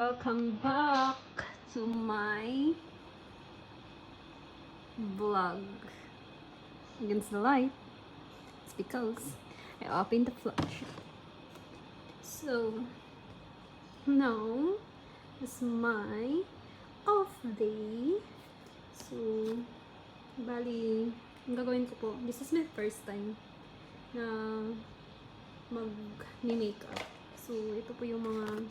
Welcome back to my vlog. Against the light, it's because I opened the flash. So now is my off day. So bali, ang gagawin ko po, this is my first time na mag-makeup. So ito po yung mga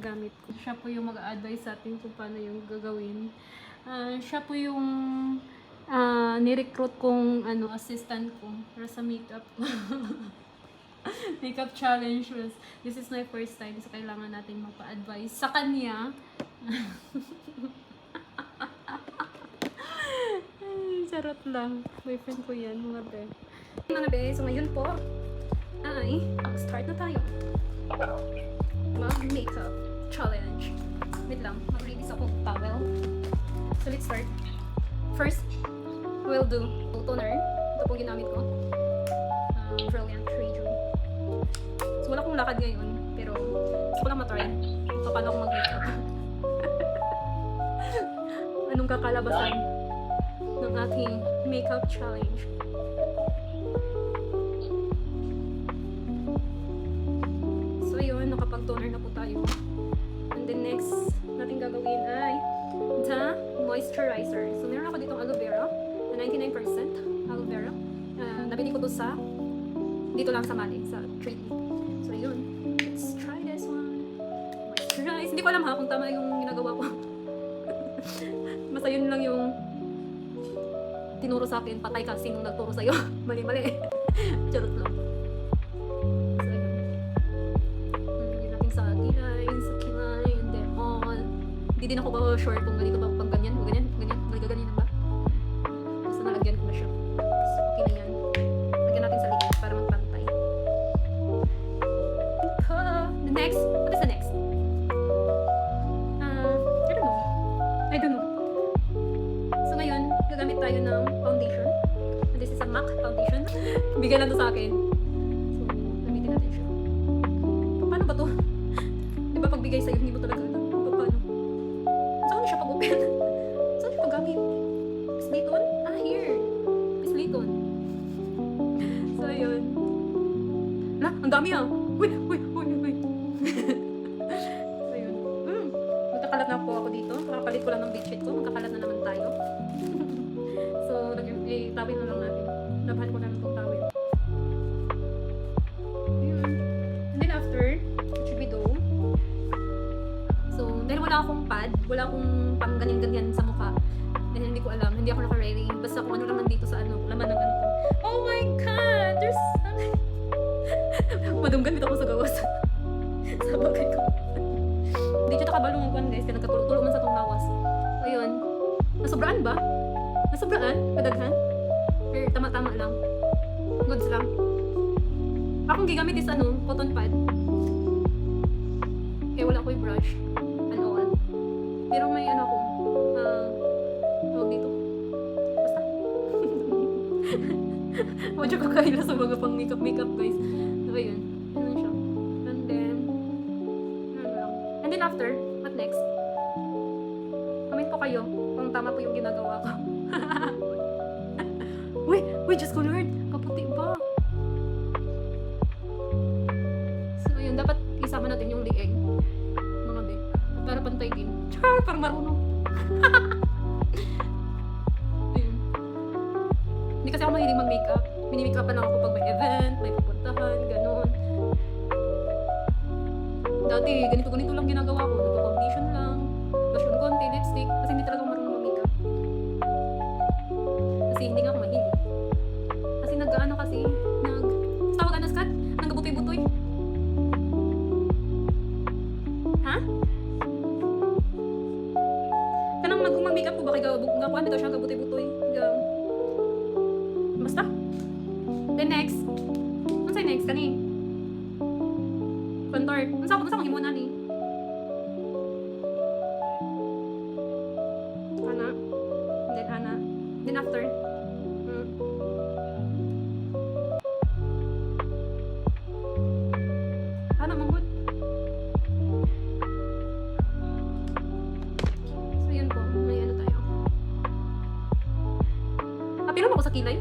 gamit ko. Siya po yung mag-a-advise sa atin kung paano yung gagawin. Siya po yung ni-recruit kong assistant ko para sa makeup ko. Makeup challenge was, this is my first time, so kailangan natin magpa-advise sa kanya. Ay, charot lang. Boyfriend ko yan, mga be. Mga be, so ngayon po ay start na tayo mag-makeup challenge. Wait lang, mag-release ako towel. So let's start. First, we'll do toner. Ito po ginamit ko. Brilliant Treasure. So wala akong lakad ngayon, pero gusto ko lang matry kung paano ako mag-makeup. Anong kakalabasan ng ating makeup challenge. So yun, nakapag-toner na po tayo. And then next natin gagawin ay the moisturizer. So meron ako ditong aloe vera na 99% aloe vera. Nabili ko to sa dito lang sa Mali, sa Trade. So yun, let's try this one. Moisturize. Hindi ko alam ha kung tama yung ginagawa ko. Basta yun lang yung tinuro sa akin. Patay ka sinong nagturo sa'yo. Mali-mali. Charot lang. So yun. Yun natin sa kilay, and then on. Hindi din ako ba sure kung ganito ba pang ganyan, ganyan, ba? Basta nalagyan ko na siya. So okay na yan. Lagyan natin sa likod para magpantay. The next, what is the next? I don't know. So ngayon, gagamit tayo ng foundation. This is a MAC foundation. Bigay lang to sa akin. So, gamitin natin siya. Paano ba to? Diba pagbigay sa'yo, hindi mo talaga alam. Paano? Saan ko siya pag-open? Saan siya pag-gamit? Pisliton? Here. Pisliton. So, ayun. Ang dami ah. Uy. So, ayun. Magkakalat na po ako dito. Kakapalit ko lang ng bedsheet ko. Magkakalat na naman tayo. So, tawin na lang natin. Labahan ko namin itong tawin. Ayun. And then after, what should we do? So, dahil wala akong pad, wala akong pang ganyan-ganyan sa mukha. Dahil hindi ko alam, hindi ako naka-ready. Basta kung ano naman dito sa laman ng ko. Oh my God! There's madunggan dito ako sa gawas. Sa bagay ko. Hindi siya nakabalungan guys, kaya nagkatulo-tulo man sa itong lawas. So, ayun. Nasobraan ba? Nasobraan? Kadaghan? Or tama-tama lang? Goods lang? Akong gigamit is cotton pad. Kaya wala ko yung brush. And all. Pero may ako. Tawag dito. Basta. Wadyo ko kaila sa mga pang makeup guys. So, ayun. Ano siya. And then, and then after, what next? Comment po kayo kung tama po yung ginagawa ko. Uy, Diyos ko Lord, kaputi ba? So, ayun, dapat isama natin yung lieg. Mga be, para pantay din. Char, parang marunong. Ayun. Hindi kasi ako mahilig mag-makeup. Mini-makeupan lang ako pag may event, may pupuntahan, gano'n. Dati, ganito lang ginagawa ko. Nagpa-foundation lang, blush on konti, lipstick. Kasi hindi talaga marunong mag-makeup. Kasi hindi nga ako mahilig. Kasi tawag Skat? Nagbutoy-butoy. Ha? Kanang mag-makeup ko ba kay gakuan ito siya gabutoy-butoy. Basta. Then next. Ano sa'yo next? Kani? Contour. Ano sa akong himunan ni? Ana. Then after. Ano mong good? Mayroon ako sa kilay.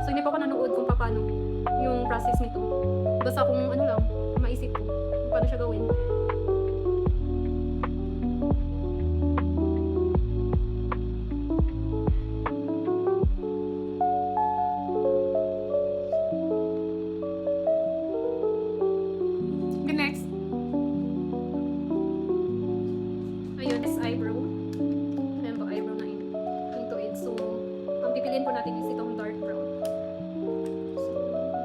So hindi pa ako nanood kung paano yung process nito. Basta kung ano lang, maisip ko kung paano siya gawin. The next. Ayun, this eyebrow. Ayan po, eyebrow na yun. Into it. So, ang pipiliin po natin is itong dark brown. So,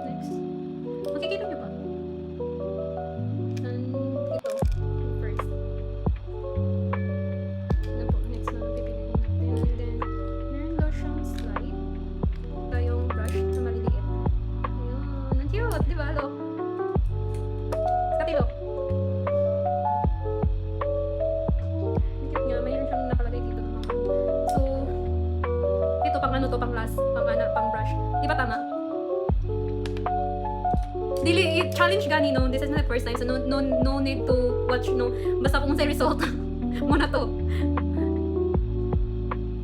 next. Makikita nyo ba? And ito, first. Ano po, next na pipiliin natin. And then, meron daw siyang slide. Tayong brush na maliliit. Ayun, ang cute, di ba? Look. Katilo. Cute nga, mayroon siyang nakalagay dito ng mga. So, ito pang ano to, pang last, pang brush. Di ba tama? Dili, challenge gani no. This is my first time, so no need to watch no. Basta kung sa result muna to.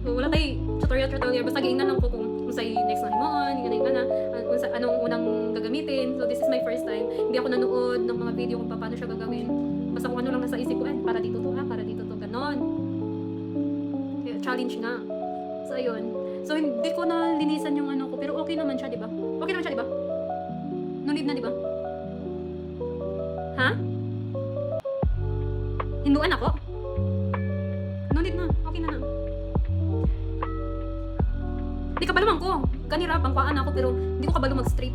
So, wala tay tutorial basta giingnan lang ko kung sa next na himoon, ingana kung sa anong unang gagamitin. So this is my first time. Hindi ako nanood ng mga video kung paano siya gagawin. Basta kung ano lang nasa isip ko, para dito to, para dito to, ganon. Kaya, challenge nga. So ayun. So hindi ko na linisan yung ano ko, pero okay naman siya, di ba? Okay naman siya, di ba? No need na, di ba? Ha? Hinduan ako? No need na. Okay na na. Di kabalo man ko. Kanira, pangpaan ako, pero hindi ko kabalo mag-straight.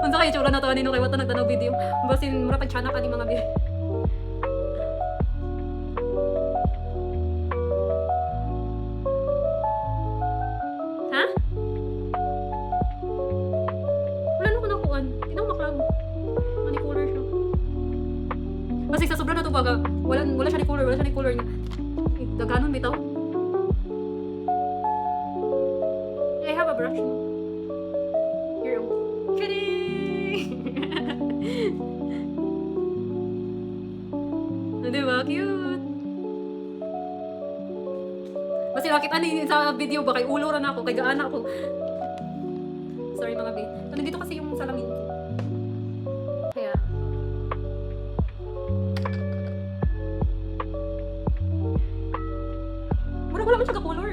Unsa kayo tsura na to, anino kayo wata nagtanaw video. Basin, mura pag-chana ka ni mga video. Ha? Wala na ko nakuan. Tinang maklag. Mani color siya. Kasi sa sobra na to baga, wala siya ni color niya. Daganon bitaw. I have a brush. Here. Kidding! Diba? Cute! Kasi nakita ni sa video ba, kay ulo rin ako, kay gaan ako. Sorry mga babe. So, nandito kasi yung salamin ko. Kaya, mura ko lang siya ka-color.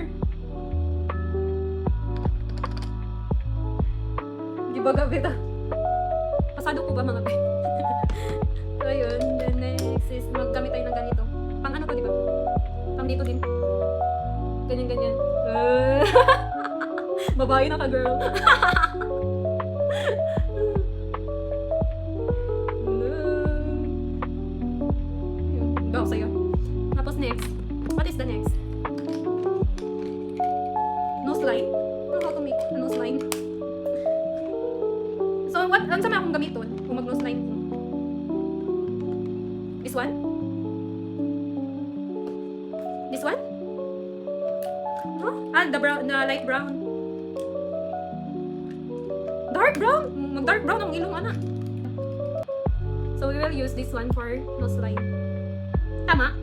Di ba gabi ta? Pasado ko ba mga babe? So, ayun. Then next is maggamit tayo ng ganito. Pang ano to, di ba? Pang dito din. Ganyan-ganyan. Babae na ka, girl. Go sa'yo. Tapos next. What is the next? Nose line. How to make a nose line? So, ano sa mga akong gamiton kung mag-nose line ko? This one? This one? Huh? Ah, the light brown. Dark brown? Mag-dark brown ang ilong, anak. So, we will use this one for nose line. Tama?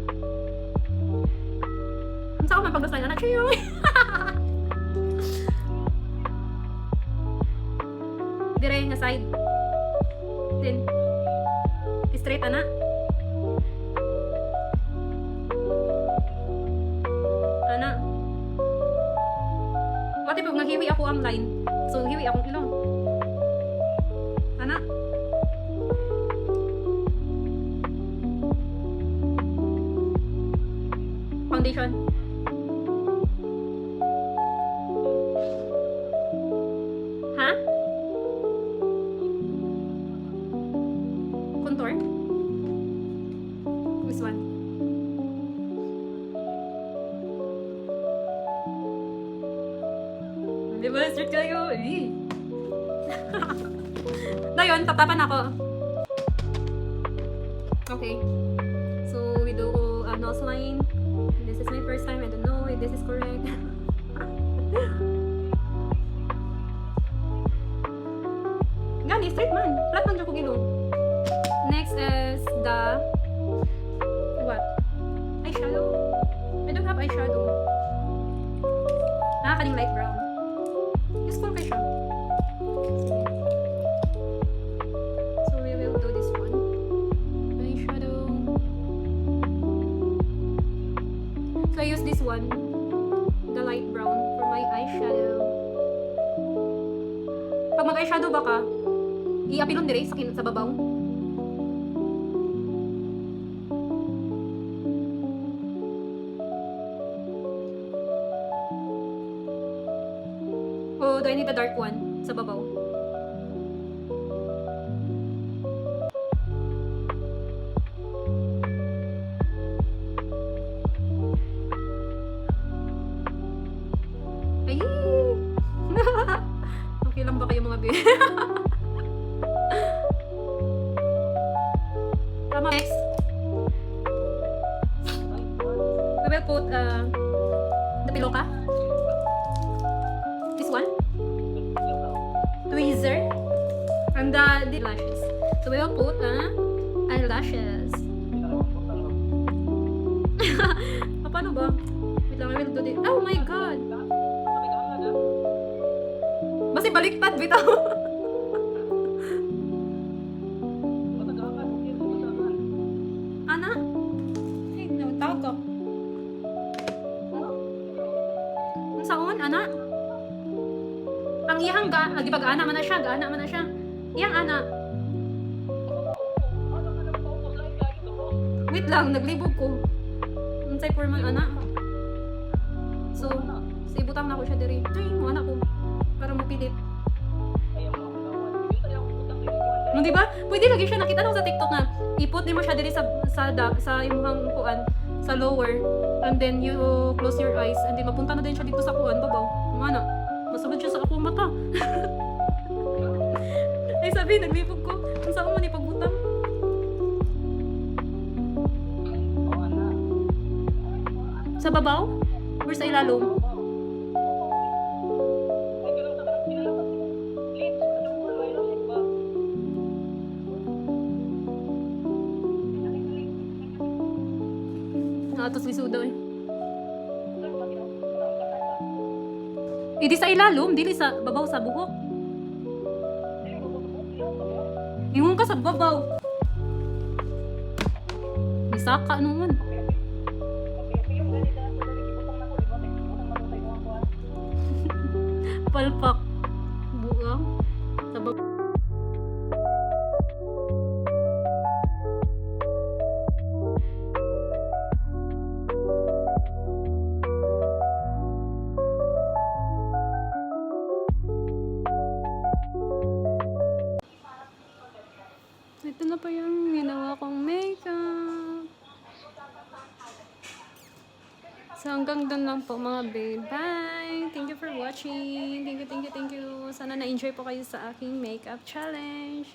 Ang saan ko mapag-nose line, anak? Chiyo! Dire nga side. Then, straight, anak. Anak. Pati pag naghiwi ako ang line. So, hiwi akong ilong. Anak. Foundation. Ha? Contour. This one. Diba? Start kayo. Eh. Ngayon, tatapan ako. Okay. So, we do nose line. This is my first time. I don't know if this is correct. straight man. Flat man dyan ko gilong. Next is the what? Eyeshadow. I don't have eyeshadow. Kaning light brown. Useful kayo siya. Sige. So we will do this one. Eyeshadow. So I use this one, the light brown, for my eyeshadow. Pag mag-eyeshadow ba ka, i-apilon dire sa babaw. Oh, do I need the dark one sa babaw? Ay! Okay lang ba kayo mga babe? Tama. Next. We will put the pillow ka. This one. Tweezer. And the lashes. So we will put eyelashes. Paano ba? Wait lang, I will do this. Oh my god! Basta baliktad, bitaw. Ana? Ay, tawag ko. Ang saon, ana? Ang iyang di ba gaana man na siya, gaana man na siya. Iyang ana. Wait lang, naglibog ko. Unsay for man ana. So, ibutang na ko siya diri. Ay, mo anak ko. Para mapilit. No, di ba? Pwede lagi siya nakita lang sa TikTok na ipot mo siya diri sa imong kuan sa lower, and then you close your eyes, and then mapunta na din siya dito sa kuan babaw. Ano? Masulod siya sa akong mata. Ay sabi, naglibog ko. Ang saan mo ni pagbutang? Sa babaw? Or sa ilalong? Atos lisudo eh. Hindi sa ilalom, dili sa babaw sa buhok. Ingon ka sa babaw. Misaka naman. Palpak. Buang. Sa babaw. Ito na pa yung ginawa kong makeup. So hanggang doon lang po mga babe. Bye! Thank you for watching. Thank you. Sana na-enjoy po kayo sa aking makeup challenge.